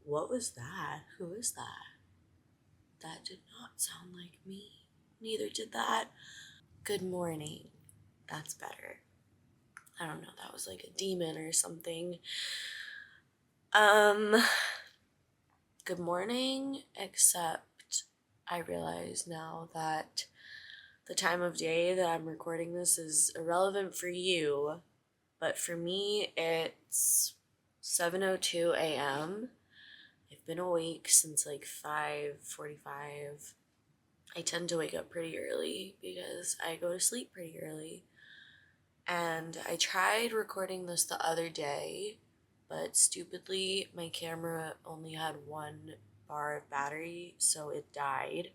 What was that? Who is that? That did not sound like me. Neither did that. Good morning. That's better. I don't know, that was like a demon or something. Um, Good morning, except I realize now that the time of day that I'm recording this is irrelevant for you, but for me it's 7:02 a.m. I've been awake since like 5:45. I tend to wake up pretty early because I go to sleep pretty early. And I tried recording this the other day, but stupidly, my camera only had 1 bar of battery, so it died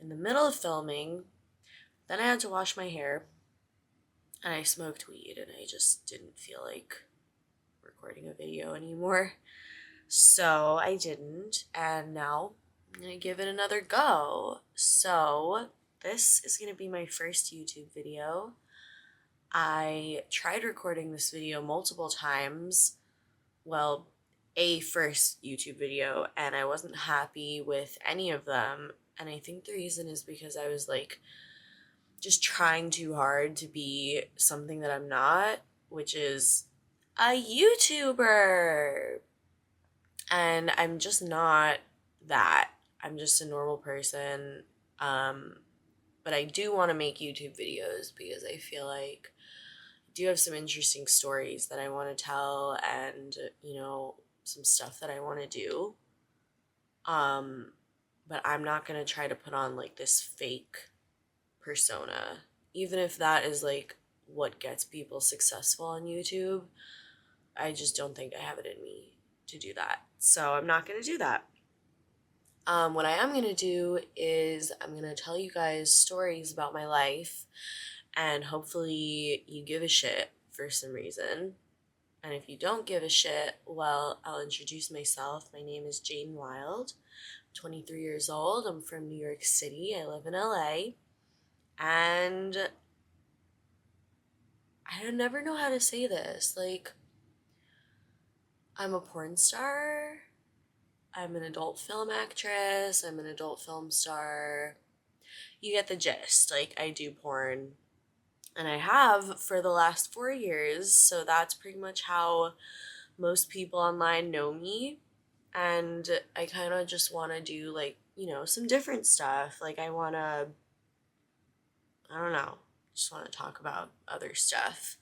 in the middle of filming. Then I had to wash my hair, and I smoked weed, and I just didn't feel like recording a video anymore. So I didn't, and now I'm gonna give it another go. So this is gonna be my first YouTube video. I tried recording this video multiple times. Well, a first YouTube video, and I wasn't happy with any of them. And I think the reason is because I was like just trying too hard to be something that I'm not, which is a YouTuber. And I'm just not that. I'm just a normal person. But I do want to make YouTube videos because I feel like I do have some interesting stories that I want to tell and, some stuff that I want to do. Um, but I'm not going to try to put on like this fake persona, even if that is like what gets people successful on YouTube. I just don't think I have it in me to do that. So I'm not going to do that. What I am going to do is I'm going to tell you guys stories about my life, and hopefully you give a shit for some reason. And if you don't give a shit, well, I'll introduce myself. My name is Jane Wilde. I'm 23 years old. I'm from New York City. I live in LA. And I don't never know how to say this. Like, I'm a porn star. I'm an adult film actress. I'm an adult film star. You get the gist. Like, I do porn. And I have for the last 4 years. So that's pretty much how most people online know me. And I kind of just want to do, like, some different stuff. Like, I don't know, just want to talk about other stuff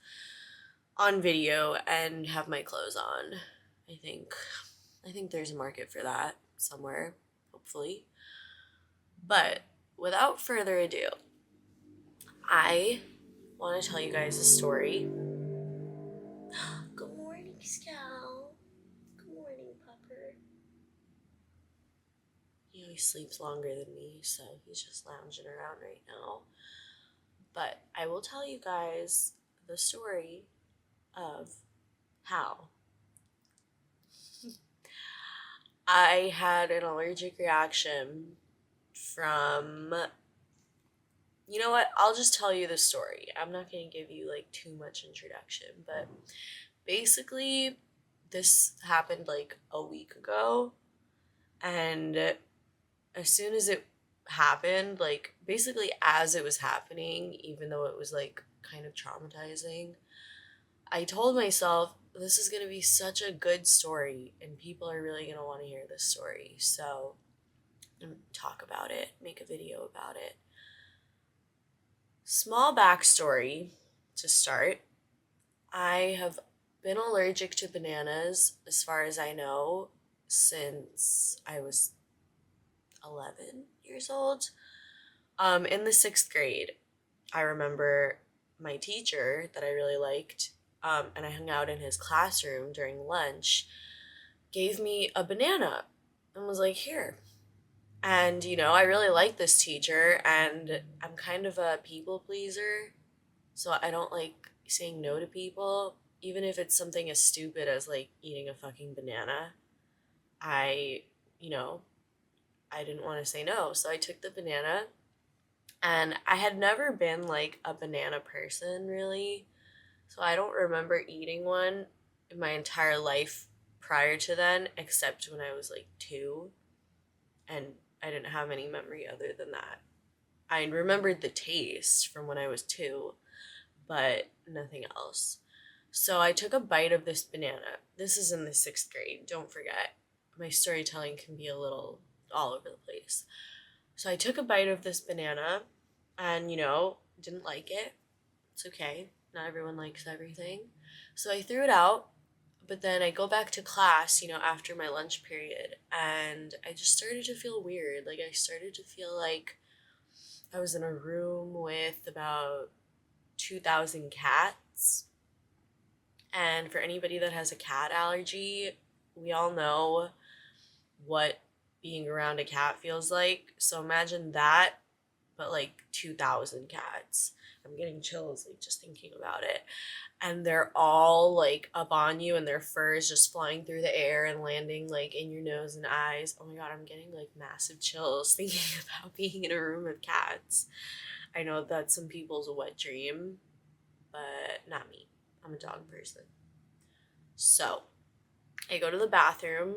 on video and have my clothes on. I think I think there's a market for that somewhere, hopefully. But without further ado, I want to tell you guys a story. Good morning, Scout. Good morning, Pupper. He sleeps longer than me, so he's just lounging around right now. But I will tell you guys the story of how I had an allergic reaction from. You know what? I'll just tell you the story. I'm not going to give you like too much introduction, but basically, this happened like a week ago. And as soon as it happened, like basically as it was happening, even though it was like kind of traumatizing, I told myself this is going to be such a good story and people are really going to want to hear this story. So, talk about it, make a video about it. Small backstory to start. I have been allergic to bananas, as far as I know, since I was 11 years old. In the 6th grade, I remember my teacher that I really liked, and I hung out in his classroom during lunch, gave me a banana and was like, here. And, I really like this teacher, and I'm kind of a people pleaser, so I don't like saying no to people, even if it's something as stupid as, like, eating a fucking banana. I, you know, I didn't want to say no, so I took the banana, and I had never been, like, a banana person, really, so I don't remember eating one in my entire life prior to then, except when I was like 2, and I didn't have any memory other than that. I remembered the taste from when I was 2, but nothing else. So I took a bite of this banana. This is in the 6th grade, don't forget. My storytelling can be a little all over the place. So I took a bite of this banana and, didn't like it. It's okay. Not everyone likes everything. So I threw it out, but then I go back to class, after my lunch period, and I just started to feel weird. Like, I started to feel like I was in a room with about 2,000 cats. And for anybody that has a cat allergy, we all know what being around a cat feels like. So imagine that, but like 2,000 cats. I'm getting chills like just thinking about it. And they're all like up on you, and their fur is just flying through the air and landing like in your nose and eyes. Oh my god, I'm getting like massive chills thinking about being in a room of cats. I know that's some people's wet dream, but not me. I'm a dog person. So I go to the bathroom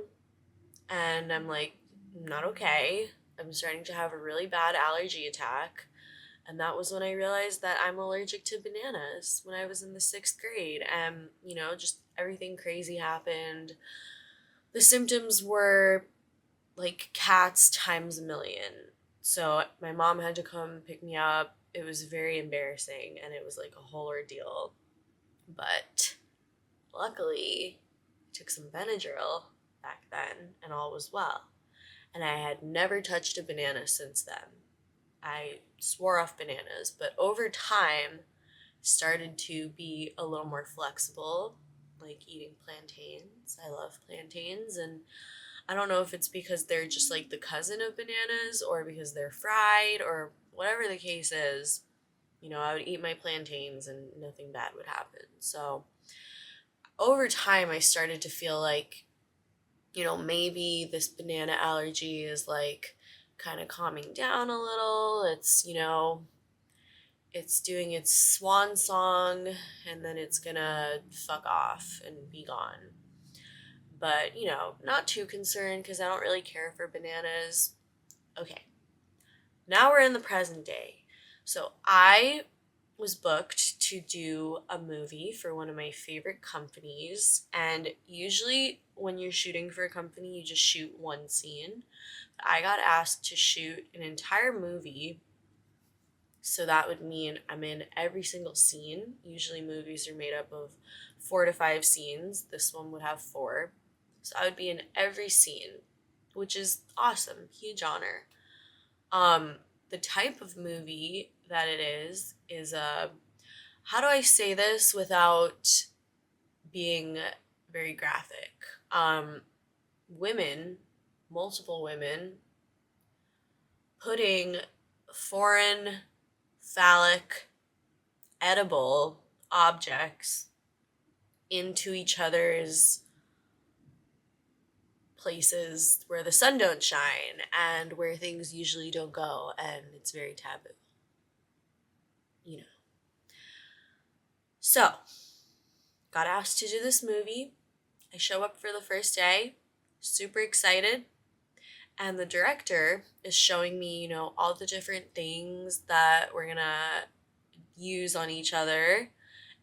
and I'm like, not okay. I'm starting to have a really bad allergy attack. And that was when I realized that I'm allergic to bananas when I was in the 6th grade. And, just everything crazy happened. The symptoms were like cats times a million. So my mom had to come pick me up. It was very embarrassing and it was like a whole ordeal. But luckily, I took some Benadryl back then and all was well. And I had never touched a banana since then. I swore off bananas, but over time started to be a little more flexible, like eating plantains. I love plantains, and I don't know if it's because they're just like the cousin of bananas or because they're fried or whatever the case is. I would eat my plantains and nothing bad would happen. So over time I started to feel like, maybe this banana allergy is like kind of calming down a little. It's doing its swan song and then it's gonna fuck off and be gone. But, not too concerned because I don't really care for bananas. Okay, now we're in the present day. So I was booked to do a movie for one of my favorite companies. And usually when you're shooting for a company, you just shoot one scene. I got asked to shoot an entire movie. So that would mean I'm in every single scene. Usually movies are made up of 4 to 5 scenes. This one would have 4. So I would be in every scene, which is awesome. Huge honor. The type of movie that it is how do I say this without being very graphic? Women, multiple women, putting foreign, phallic, edible objects into each other's places where the sun don't shine and where things usually don't go, and it's very taboo. So, got asked to do this movie. I show up for the first day, super excited, and the director is showing me, all the different things that we're gonna use on each other.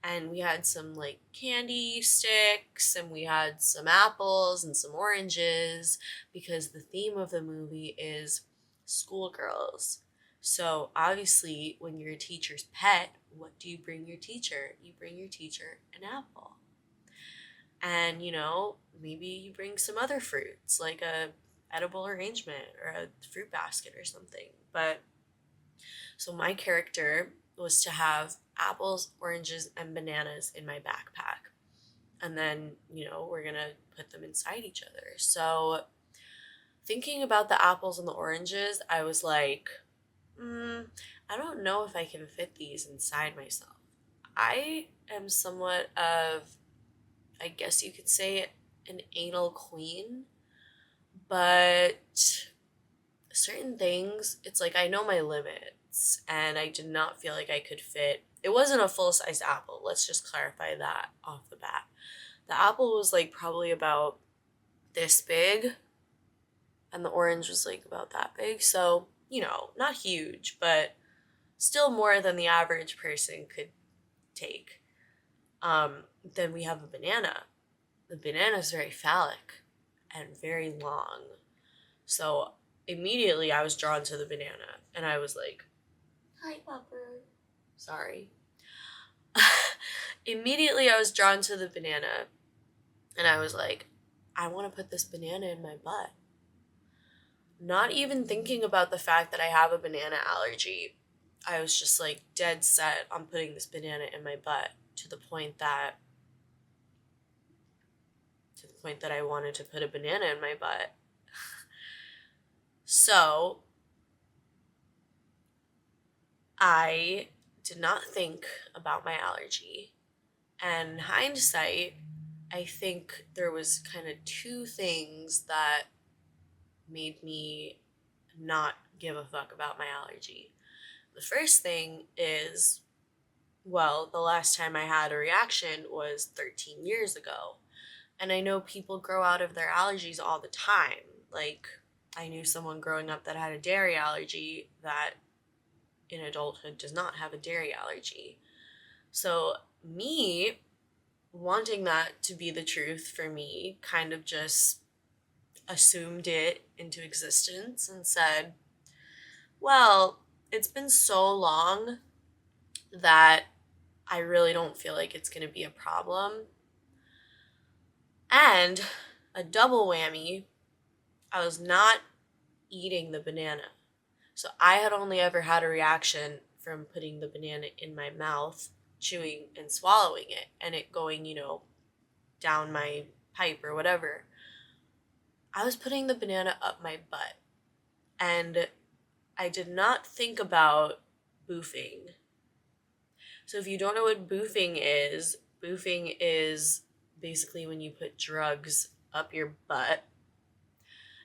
And we had some like candy sticks and we had some apples and some oranges because the theme of the movie is schoolgirls. So obviously when you're a teacher's pet, what do you bring your teacher? You bring your teacher an apple. And maybe you bring some other fruits like a edible arrangement or a fruit basket or something. But so my character was to have apples, oranges, and bananas in my backpack. And then, we're going to put them inside each other. So thinking about the apples and the oranges, I was like, I don't know if I can fit these inside myself. I am somewhat of, I guess you could say, an anal queen. But certain things, it's like I know my limits, and I did not feel like I could fit. It wasn't a full-size apple. Let's just clarify that off the bat. The apple was like probably about this big, and the orange was like about that big. So, not huge, but still more than the average person could take. Then we have a banana. The banana is very phallic and very long. So immediately I was drawn to the banana, and I was like, hi, Pupper. Sorry. Immediately I was drawn to the banana, and I was like, I want to put this banana in my butt. Not even thinking about the fact that I have a banana allergy. I was just like dead set on putting this banana in my butt to the point that I wanted to put a banana in my butt. So I did not think about my allergy. And in hindsight, I think there was kind of two things that made me not give a fuck about my allergy. The first thing is, well, the last time I had a reaction was 13 years ago. And I know people grow out of their allergies all the time. Like, I knew someone growing up that had a dairy allergy that in adulthood does not have a dairy allergy. So me wanting that to be the truth for me kind of just assumed it into existence and said, well, it's been so long that I really don't feel like it's going to be a problem. And a double whammy, I was not eating the banana. So I had only ever had a reaction from putting the banana in my mouth, chewing and swallowing it, and it going, down my pipe or whatever. I was putting the banana up my butt, and I did not think about boofing. So if you don't know what boofing is basically when you put drugs up your butt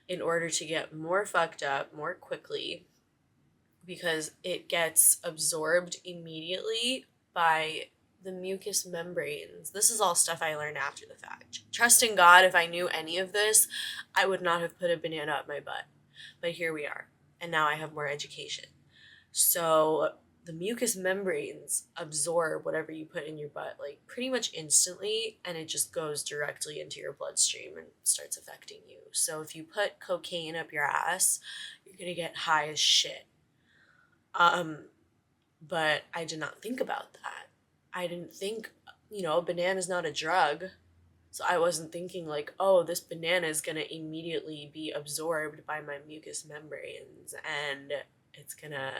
in order to get more fucked up more quickly, because it gets absorbed immediately by the mucous membranes. This is all stuff I learned after the fact. Trust in God, if I knew any of this, I would not have put a banana up my butt. But here we are, and now I have more education. So the mucous membranes absorb whatever you put in your butt like pretty much instantly, and it just goes directly into your bloodstream and starts affecting you. So if you put cocaine up your ass, you're gonna get high as shit. But I did not think about that. I didn't think, a banana's not a drug. So I wasn't thinking like, oh, this banana is going to immediately be absorbed by my mucous membranes and it's going to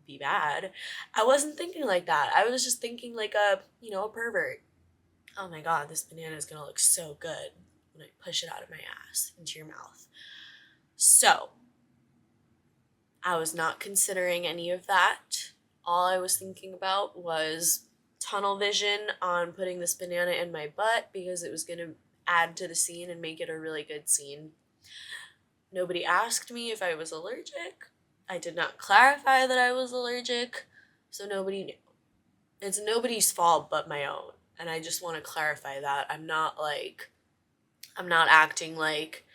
be bad. I wasn't thinking like that. I was just thinking like a pervert. Oh my God, this banana is going to look so good when I push it out of my ass into your mouth. So I was not considering any of that. All I was thinking about was tunnel vision on putting this banana in my butt because it was going to add to the scene and make it a really good scene. Nobody asked me if I was allergic. I did not clarify that I was allergic, so nobody knew. It's nobody's fault but my own, and I just want to clarify that. I'm not acting like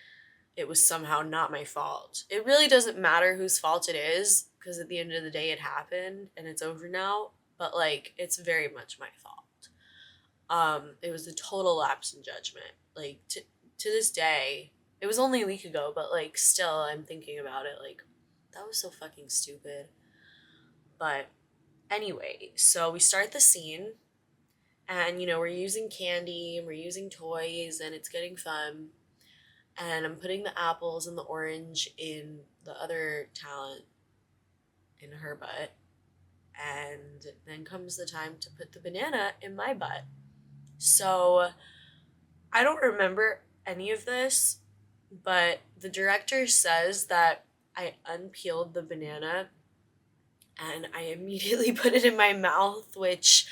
it was somehow not my fault. It really doesn't matter whose fault it is, because at the end of the day it happened and it's over now, but it's very much my fault. It was a total lapse in judgment. To this day, it was only a week ago, but still I'm thinking about it that was so fucking stupid. But anyway, so we start the scene, and we're using candy and we're using toys and it's getting fun. And I'm putting the apples and the orange in the other talent in her butt. And then comes the time to put the banana in my butt. So I don't remember any of this, but the director says that I unpeeled the banana and I immediately put it in my mouth, which,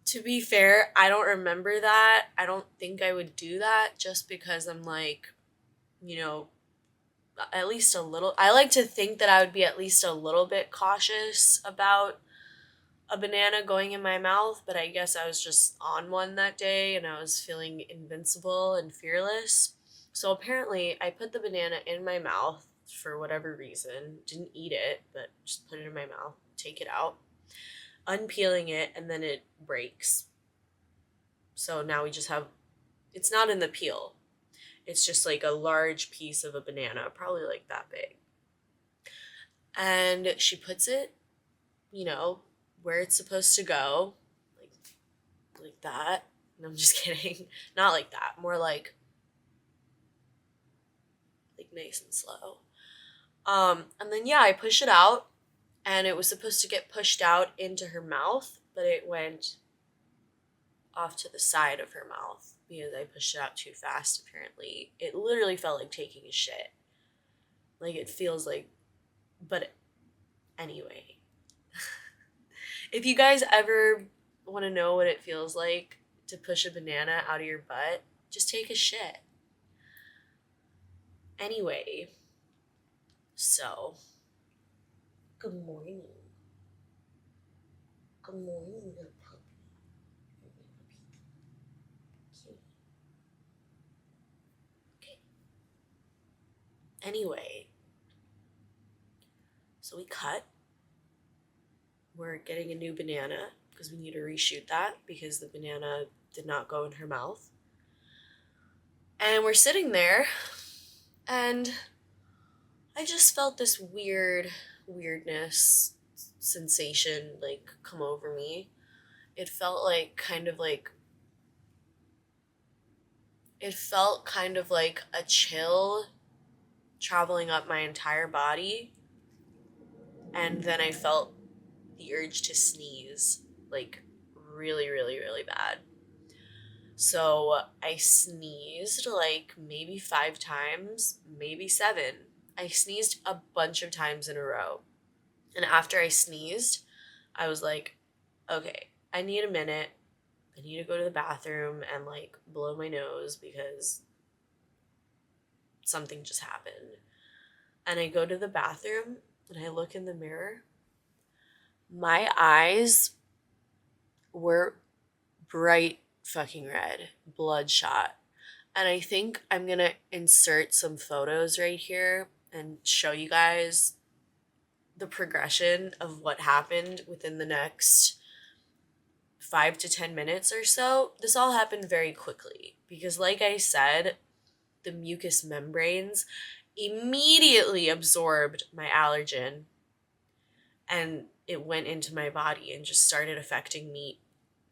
to be fair, I don't remember that. I don't think I would do that just because I'm at least a little. I like to think that I would be at least a little bit cautious about a banana going in my mouth, but I guess I was just on one that day and I was feeling invincible and fearless. So apparently I put the banana in my mouth for whatever reason. Didn't eat it, but just put it in my mouth, take it out, unpeeling it, and then it breaks. So now we just have, it's not in the peel. It's just like a large piece of a banana, probably like that big. And she puts it, where it's supposed to go, like that. No, I'm just kidding. Not like that. More like nice and slow. And then I push it out, and it was supposed to get pushed out into her mouth, but it went off to the side of her mouth because I pushed it out too fast. Apparently, it literally felt like taking a shit. Like it feels like, but anyway, if you guys ever want to know what it feels like to push a banana out of your butt, just take a shit. Anyway, so, good morning. Good morning, little puppy. Okay. Anyway, so we cut. We're getting a new banana because we need to reshoot that because the banana did not go in her mouth. And we're sitting there, and I just felt this weirdness sensation like come over me. It felt kind of like a chill traveling up my entire body, and then I felt the urge to sneeze, like really, really, really bad. So I sneezed like maybe 5 times, maybe 7. I sneezed a bunch of times in a row. And after I sneezed, I was like, okay, I need a minute. I need to go to the bathroom and like blow my nose because something just happened. And I go to the bathroom and I look in the mirror. My eyes were bright fucking red, bloodshot. And I think I'm going to insert some photos right here and show you guys the progression of what happened within the next 5 to 10 minutes or so. This all happened very quickly because, like I said, the mucous membranes immediately absorbed my allergen and it went into my body and just started affecting me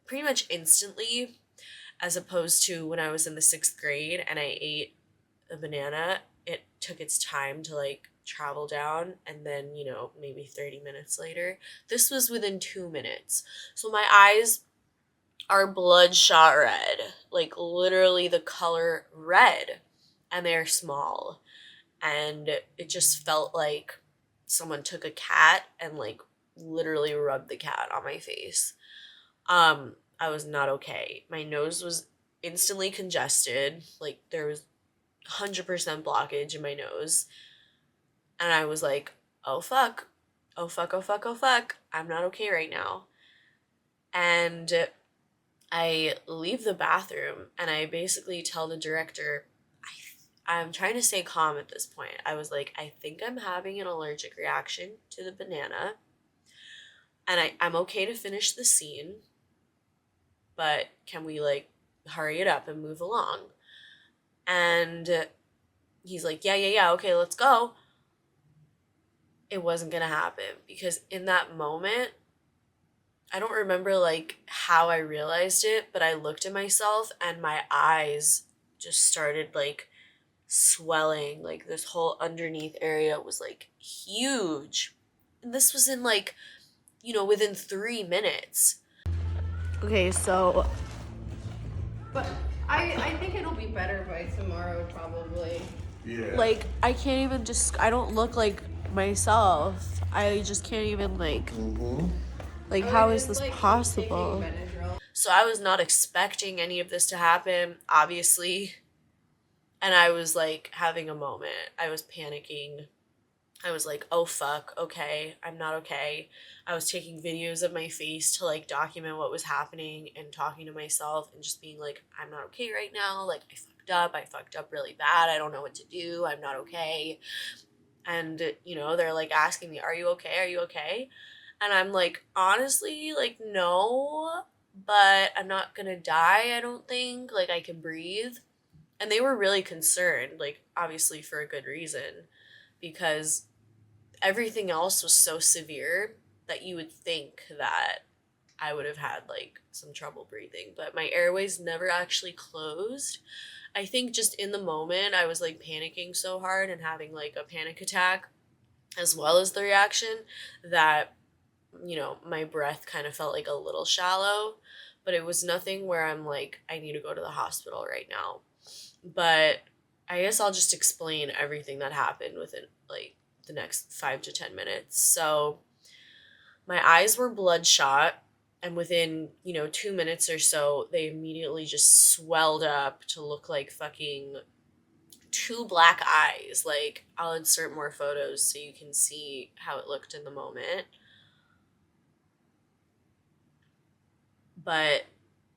pretty much instantly, as opposed to when I was in the 6th grade and I ate a banana. It took its time to like travel down, and then maybe 30 minutes later. This was within 2 minutes. So my eyes are bloodshot red, like literally the color red, and they're small, and it just felt like someone took a cat and like literally rubbed the cat on my face. I was not okay. My nose was instantly congested, like there was 100% blockage in my nose. And I was like, oh fuck, oh fuck, oh fuck, oh fuck, I'm not okay right now. And I leave the bathroom and I basically tell the director, I'm trying to stay calm at this point. I was like, I think I'm having an allergic reaction to the banana. And I'm okay to finish the scene, but can we like hurry it up and move along? And he's like, yeah, okay, let's go. It wasn't gonna happen because in that moment, I don't remember like how I realized it, but I looked at myself and my eyes just started like swelling. Like this whole underneath area was like huge. And this was in like, within 3 minutes. Okay, so. But I think it'll be better by tomorrow, probably. Yeah. Like, I can't even I don't look like myself. I just can't even like. Mm-hmm. Like, how is this like possible? So I was not expecting any of this to happen, obviously. And I was like having a moment. I was panicking. I was like, oh fuck, okay, I'm not okay. I was taking videos of my face to like document what was happening and talking to myself and just being like, I'm not okay right now. Like, I fucked up really bad. I don't know what to do. I'm not okay. And, they're like asking me, are you okay? Are you okay? And I'm like, honestly, like, no, but I'm not gonna die, I don't think. Like, I can breathe. And they were really concerned, like, obviously for a good reason, because everything else was so severe that you would think that I would have had like some trouble breathing, but my airways never actually closed. I think just in the moment I was like panicking so hard and having like a panic attack as well as the reaction that my breath kind of felt like a little shallow, but it was nothing where I'm like I need to go to the hospital right now. But I guess I'll just explain everything that happened within like the next 5 to 10 minutes. So my eyes were bloodshot, and within 2 minutes or so, they immediately just swelled up to look like fucking two black eyes. Like, I'll insert more photos so you can see how it looked in the moment. But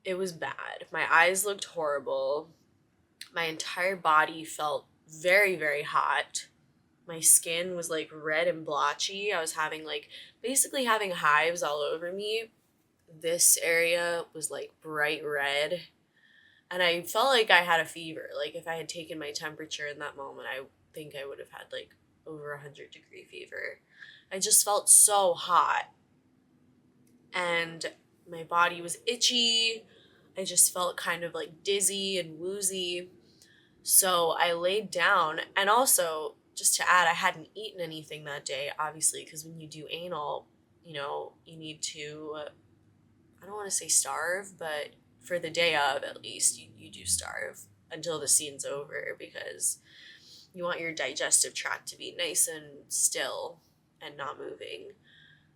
it was bad. My eyes looked horrible. My entire body felt very, very hot. My skin was like red and blotchy. I was having like basically having hives all over me. This area was like bright red. And I felt like I had a fever. Like if I had taken my temperature in that moment, I think I would have had like over 100-degree fever. I just felt so hot. And my body was itchy. I just felt kind of like dizzy and woozy. So I laid down, and also, just to add, I hadn't eaten anything that day, obviously, because when you do anal, you need to, I don't want to say starve, but for the day of, at least, you do starve until the scene's over because you want your digestive tract to be nice and still and not moving.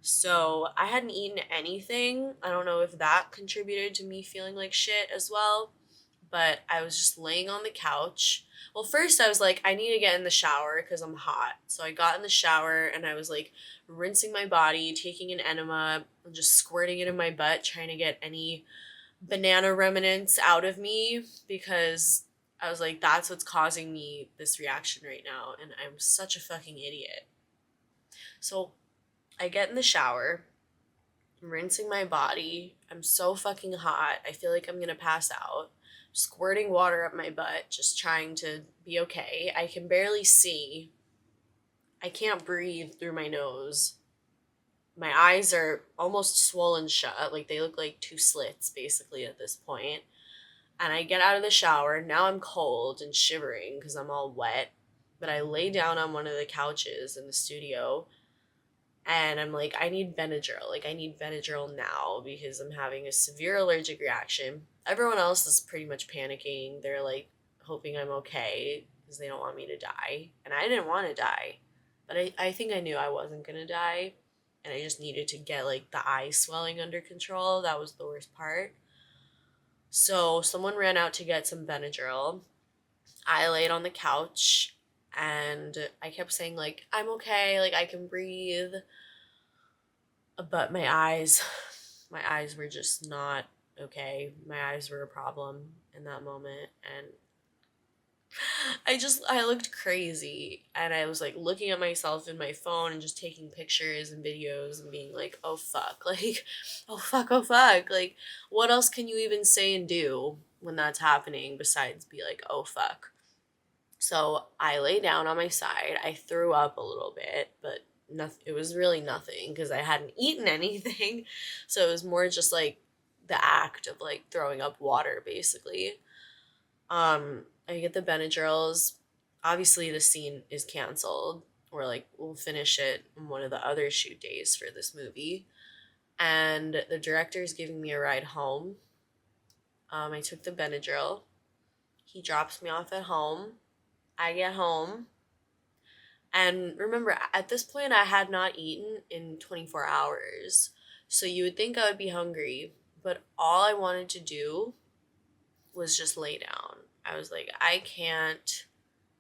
So I hadn't eaten anything. I don't know if that contributed to me feeling like shit as well, but I was just laying on the couch. Well, first I was like, I need to get in the shower because I'm hot. So I got in the shower and I was like rinsing my body, taking an enema, and just squirting it in my butt, trying to get any banana remnants out of me because I was like, that's what's causing me this reaction right now. And I'm such a fucking idiot. So I get in the shower, I'm rinsing my body. I'm so fucking hot. I feel like I'm gonna pass out. Squirting water up my butt, just trying to be okay. I can barely see. I can't breathe through my nose. My eyes are almost swollen shut. Like they look like two slits basically at this point. And I get out of the shower. Now I'm cold and shivering because I'm all wet. But I lay down on one of the couches in the studio and I'm like, I need Benadryl. Like, I need Benadryl now because I'm having a severe allergic reaction. Everyone else is pretty much panicking. They're like hoping I'm okay because they don't want me to die. And I didn't want to die. But I think I knew I wasn't going to die. And I just needed to get like the eye swelling under control. That was the worst part. So someone ran out to get some Benadryl. I laid on the couch and I kept saying, like, I'm okay. Like, I can breathe, but my eyes were just not okay. My eyes were a problem in that moment, and I looked crazy, and I was like looking at myself in my phone and just taking pictures and videos and being like, oh fuck, like, oh fuck, like, what else can you even say and do when that's happening besides be like, oh fuck. So I lay down on my side. I threw up a little bit, but nothing. It was really nothing because I hadn't eaten anything. So it was more just like the act of like throwing up water, basically. I get the Benadryls. Obviously, the scene is canceled. Or like we'll finish it on one of the other shoot days for this movie. And the director's giving me a ride home. I took the Benadryl. He drops me off at home. I get home. And remember, at this point, I had not eaten in 24 hours. So you would think I would be hungry, but all I wanted to do was just lay down. I was like, I can't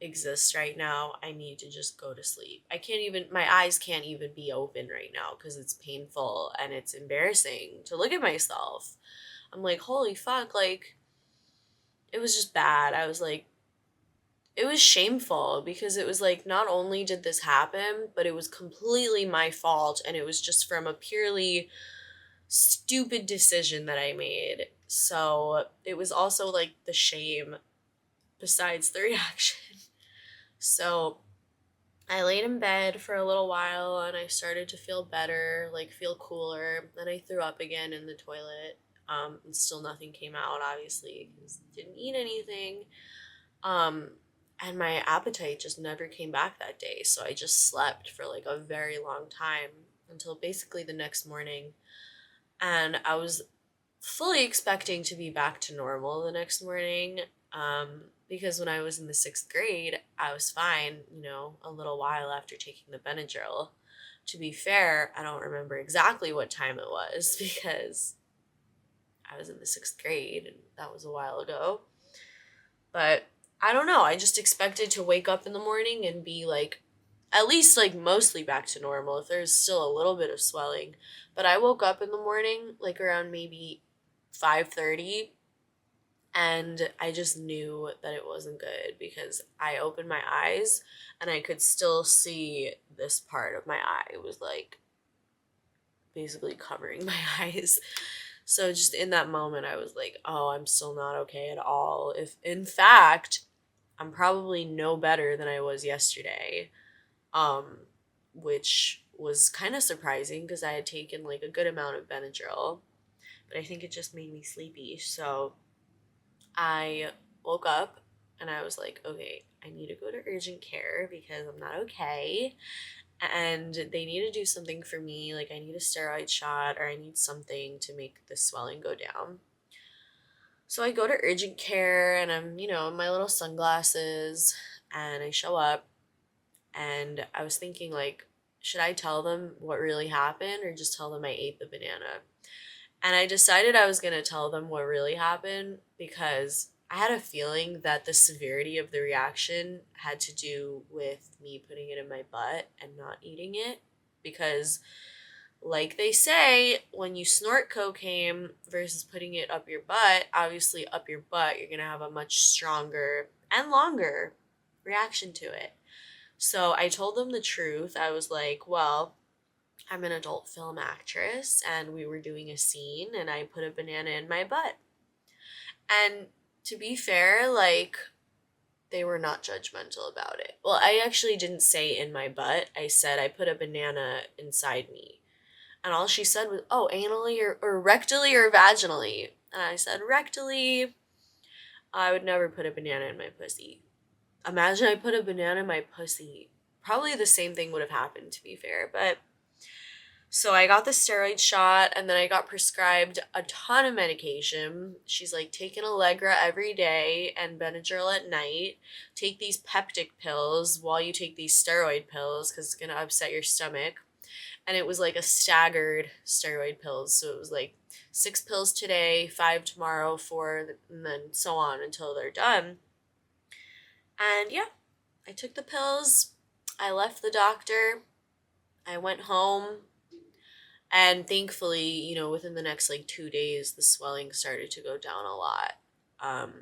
exist right now. I need to just go to sleep. I can't even, my eyes can't even be open right now because it's painful and it's embarrassing to look at myself. I'm like, holy fuck, like, it was just bad. I was like, it was shameful because it was like, not only did this happen, but it was completely my fault. And it was just from a purely stupid decision that I made. So it was also like the shame besides the reaction. So I laid in bed for a little while and I started to feel better, like feel cooler. Then I threw up again in the toilet. And still nothing came out, obviously, because didn't eat anything. Um, and my appetite just never came back that day. So I just slept for like a very long time until basically the next morning. And I was fully expecting to be back to normal the next morning. Because when I was in the sixth grade, I was fine, a little while after taking the Benadryl. To be fair, I don't remember exactly what time it was because I was in the sixth grade and that was a while ago. But I don't know. I just expected to wake up in the morning and be like, at least like mostly back to normal if there's still a little bit of swelling. But I woke up in the morning like around maybe 5:30 and I just knew that it wasn't good because I opened my eyes and I could still see this part of my eye. It was like basically covering my eyes. So just in that moment, I was like, oh, I'm still not okay at all. If in fact, I'm probably no better than I was yesterday, um, which was kind of surprising because I had taken like a good amount of Benadryl, but I think it just made me sleepy. So I woke up and I was like, okay, I need to go to urgent care because I'm not okay. And they need to do something for me. Like, I need a steroid shot or I need something to make the swelling go down. So I go to urgent care and I'm, in my little sunglasses and I show up and I was thinking, like, should I tell them what really happened or just tell them I ate the banana? And I decided I was going to tell them what really happened because I had a feeling that the severity of the reaction had to do with me putting it in my butt and not eating it. Because, like they say, when you snort cocaine versus putting it up your butt, obviously up your butt, you're going to have a much stronger and longer reaction to it. So I told them the truth. I was like, well, I'm an adult film actress and we were doing a scene and I put a banana in my butt. And to be fair, like, they were not judgmental about it. Well, I actually didn't say in my butt. I said I put a banana inside me. And all she said was, oh, anally or rectally or vaginally. And I said, rectally. I would never put a banana in my pussy. Imagine I put a banana in my pussy. Probably the same thing would have happened, to be fair. But so I got the steroid shot and then I got prescribed a ton of medication. She's like, take an Allegra every day and Benadryl at night. Take these peptic pills while you take these steroid pills because it's going to upset your stomach. And it was like a staggered steroid pills. So it was like 6 pills today, 5 tomorrow, 4, and then so on until they're done. And yeah, I took the pills. I left the doctor. I went home. And thankfully, within the next like 2 days, the swelling started to go down a lot um,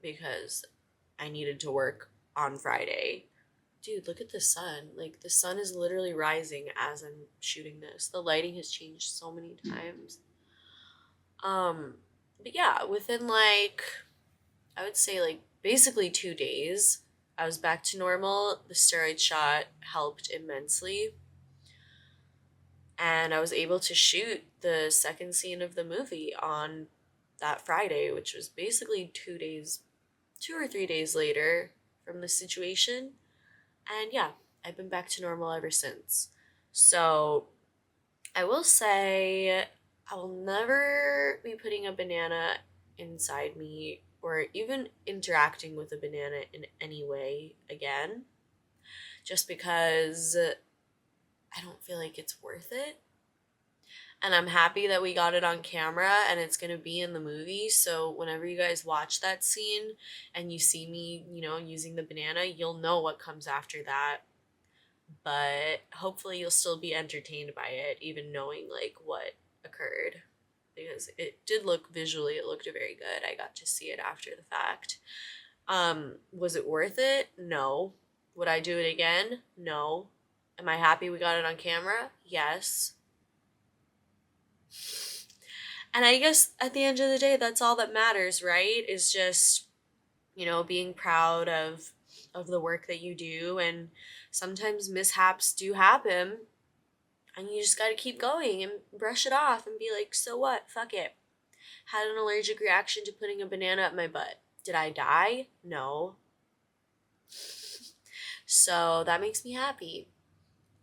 because I needed to work on Friday. Dude, look at the sun. Like, the sun is literally rising as I'm shooting this. The lighting has changed so many times. But yeah, within like, I would say like basically 2 days, I was back to normal. The steroid shot helped immensely and I was able to shoot the second scene of the movie on that Friday, which was basically 2 or 3 days later from the situation. And yeah, I've been back to normal ever since. So I will say I will never be putting a banana inside me or even interacting with a banana in any way again, just because I don't feel like it's worth it. And I'm happy that we got it on camera and it's going to be in the movie. So whenever you guys watch that scene and you see me, using the banana, you'll know what comes after that. But hopefully you'll still be entertained by it, even knowing like what occurred. Because it did look visually, it looked very good. I got to see it after the fact. Was it worth it? No. Would I do it again? No. Am I happy we got it on camera? Yes. And I guess at the end of the day, that's all that matters, right? Is just, being proud of the work that you do, and sometimes mishaps do happen, and you just got to keep going and brush it off and be like, so what? Fuck it. Had an allergic reaction to putting a banana up my butt. Did I die? No. So that makes me happy.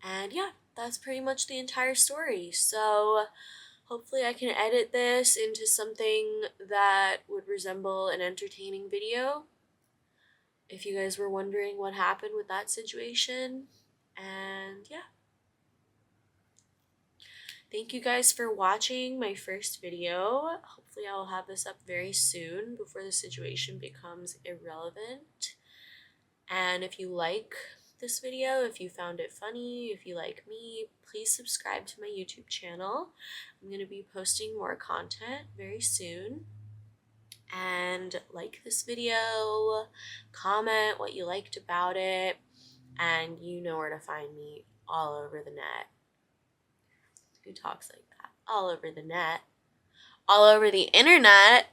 And yeah, that's pretty much the entire story. So hopefully I can edit this into something that would resemble an entertaining video. If you guys were wondering what happened with that situation. And yeah. Thank you guys for watching my first video. Hopefully I will have this up very soon before the situation becomes irrelevant. And if you like this video, if you found it funny, if you like me, please subscribe to my YouTube channel. I'm going to be posting more content very soon. And like this video, comment what you liked about it, and you know where to find me all over the net. Who talks like that? All over the net. All over the internet.